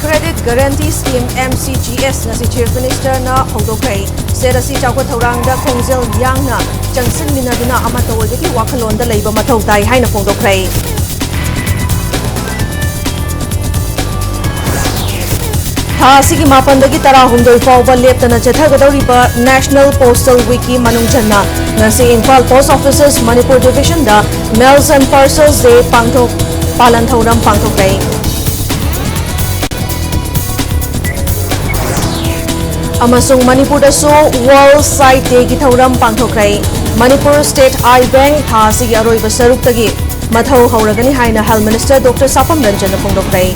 Credit Guarantee Scheme MCGS ngasi Chief Minister na haudokai serasi chawko thorangda khongjel yangna changsin minaduna amato oidagi wakhalonda leiba mathau tai haina phongdokrai Asigi mapandagi tara hundoi fauba leptana chethagadoriba National Postal Week ki manungjanna ngasi Imphal Post Offices Manipur Division da Mails and Parcels Day pangthok palan thoram pangthokrai Amasung Manipur da so World Sight Day ki thoram pangthokrai Manipur State Eye Bank asigi aroiba saruk tagi mathau hauragani haina Health Minister Dr. Sapam Ranjan phongdokrai